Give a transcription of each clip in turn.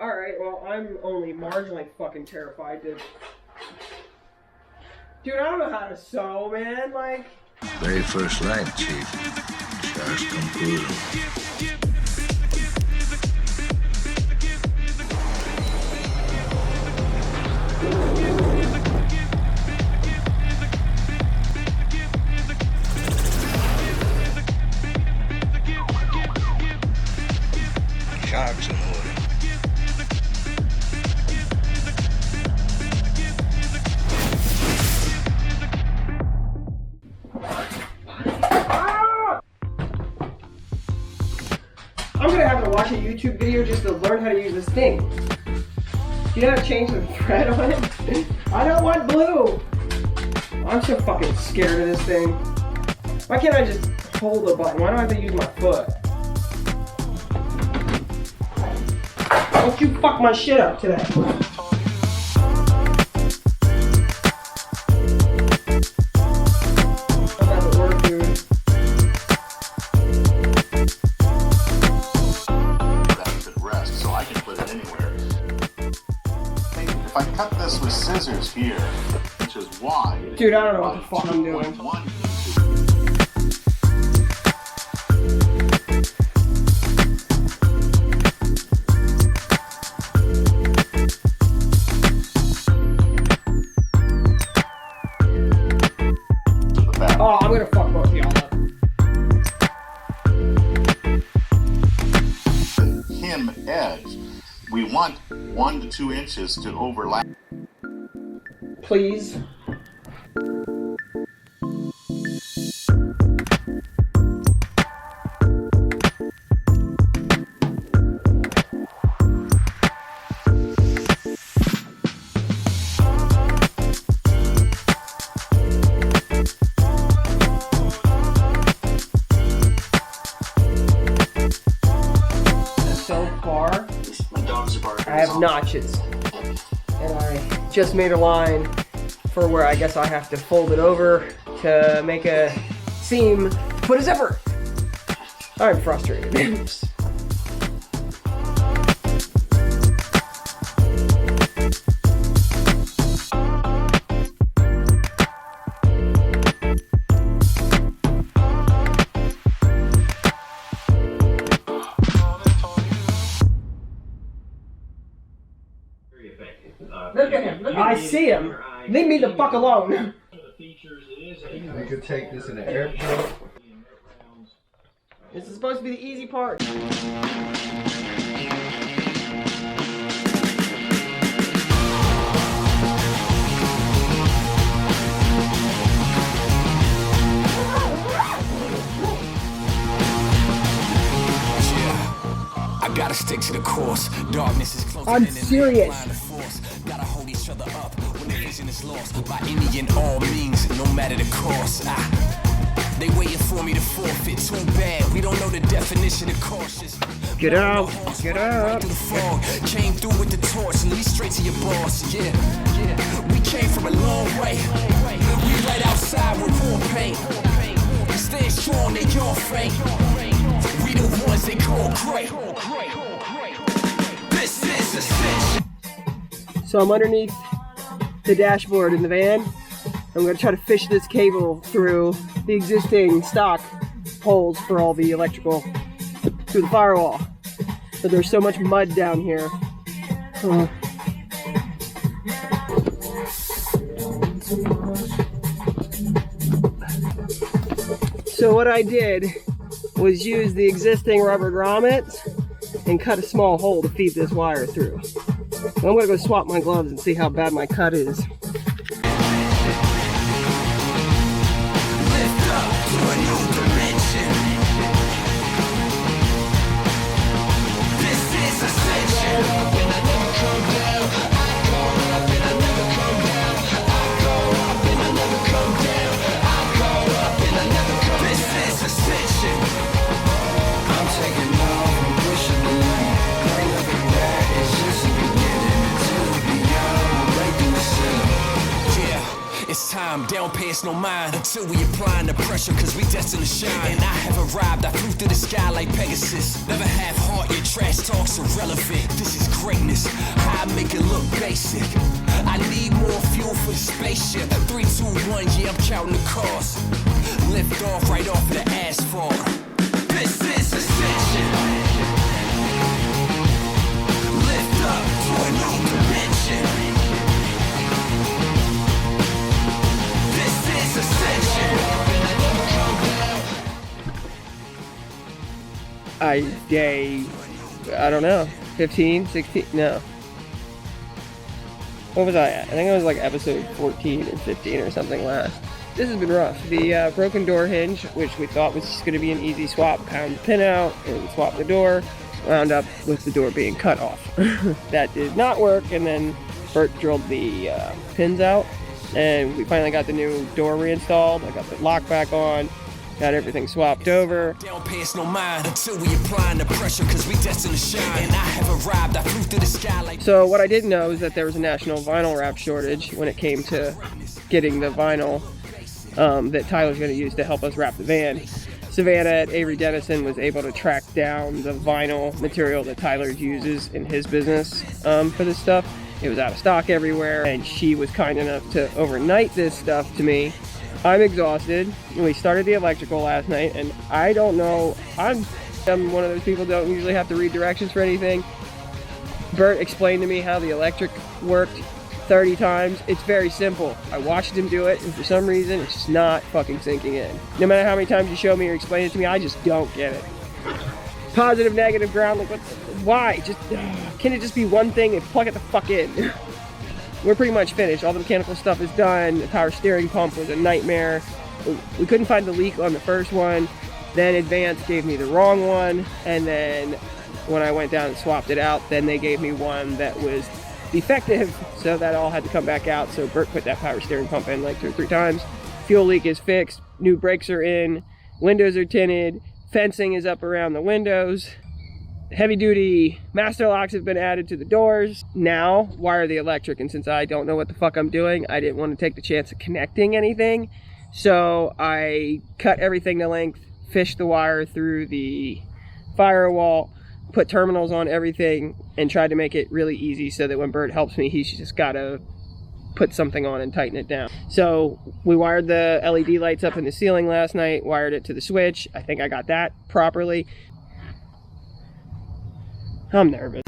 Alright, well, I'm only marginally fucking terrified, dude. Dude, I don't know how to sew, man, like... Very first light, Chief. Stars come through. Sharks in the water. I'm gonna have to watch a YouTube video just to learn how to use this thing. Do you know how to change the thread on it? I don't want blue! I'm so fucking scared of this thing. Why can't I just hold the button? Why do I have to use my foot? Don't you fuck my shit up today. If I cut this with scissors here, which is wide. Dude, I don't know what the fuck I'm doing. Oh, I'm gonna fuck both of y'all up. The hem edge, we want 1 to 2 inches to overlap. Please. So far, I have notches, and I just made a line for where I guess I have to fold it over to make a seam, put a zipper. I'm frustrated. Look at him. I see him. Leave me the fuck alone. You could take this in an airport. This is supposed to be the easy part. I gotta stick to the course. Darkness is close. I'm serious. Gotta hold each other up when the vision is lost. By any and all means, no matter the cost. They waiting for me to forfeit. Too bad, we don't know the definition of cautious. Get up, get up. Came through with the torch and lead straight to your boss. Yeah, we came from a long way. We right outside with raw pain. We stand strong, they all faint. We the ones they call great. This is ascension. So I'm underneath the dashboard in the van. I'm going to try to fish this cable through the existing stock holes for all the electrical through the firewall. But there's so much mud down here. So what I did was use the existing rubber grommets and cut a small hole to feed this wire through. I'm gonna go swap my gloves and see how bad my cut is. They don't pay us no mind until we applying the pressure, cause we destined to shine. And I have arrived, I flew through the sky like Pegasus. Never have heart, your trash talk that's irrelevant. This is greatness, how I make it look basic. I need more fuel for the spaceship. 3, 2, 1, yeah, I'm counting the cars. Lift off right off of the asphalt. This is ascension. Lift up to a new dimension. This is ascension. I don't know, 15, 16, no. What was I at? I think it was like episode 14 or 15 or something last. This has been rough. The broken door hinge, which we thought was just going to be an easy swap, pound the pin out and swap the door, wound up with the door being cut off. That did not work, and then Bert drilled the pins out, and we finally got the new door reinstalled. I got the lock back on. Got everything swapped over. Don't pay us no mind until we applying the pressure, cause we destined to shine. And I have arrived, I flew through the sky like... So what I didn't know is that there was a national vinyl wrap shortage when it came to getting the vinyl that Tyler's going to use to help us wrap the van. Savannah at Avery Dennison was able to track down the vinyl material that Tyler uses in his business for this stuff. It was out of stock everywhere, and she was kind enough to overnight this stuff to me. I'm exhausted. We started the electrical last night, and I don't know, I'm one of those people that don't usually have to read directions for anything. Bert explained to me how the electric worked 30 times. It's very simple. I watched him do it, and for some reason, it's just not fucking sinking in. No matter how many times you show me or explain it to me, I just don't get it. Positive, negative, ground, like why? Just, can it just be one thing and plug it the fuck in? We're pretty much finished. All the mechanical stuff is done. The power steering pump was a nightmare. We couldn't find the leak on the first one. Then Advance gave me the wrong one. And then when I went down and swapped it out, then they gave me one that was defective. So that all had to come back out. So Bert put that power steering pump in like 2 or 3 times. Fuel leak is fixed. New brakes are in. Windows are tinted. Fencing is up around the windows. Heavy duty master locks have been added to the doors. Now wire the electric, and since I don't know what the fuck I'm doing, I didn't want to take the chance of connecting anything, so I cut everything to length, fished the wire through the firewall, put terminals on everything, and tried to make it really easy so that when Bert helps me, he's just gotta put something on and tighten it down. So we wired the LED lights up in the ceiling last night, wired it to the switch. I think I got that properly. I'm nervous.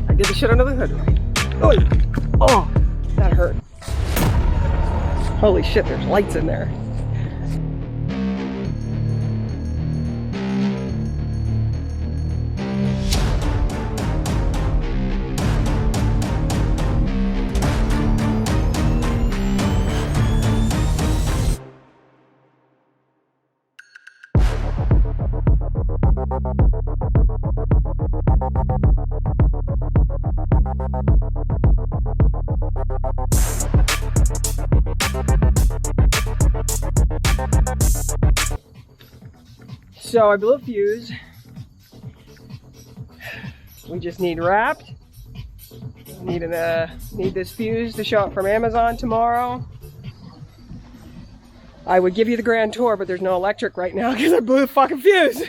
I did the shit under the hood right. Oh, that hurt. Holy shit, there's lights in there. So I blew a fuse. We just need wrapped. Need this fuse to show up from Amazon tomorrow. I would give you the grand tour, but there's no electric right now because I blew the fucking fuse.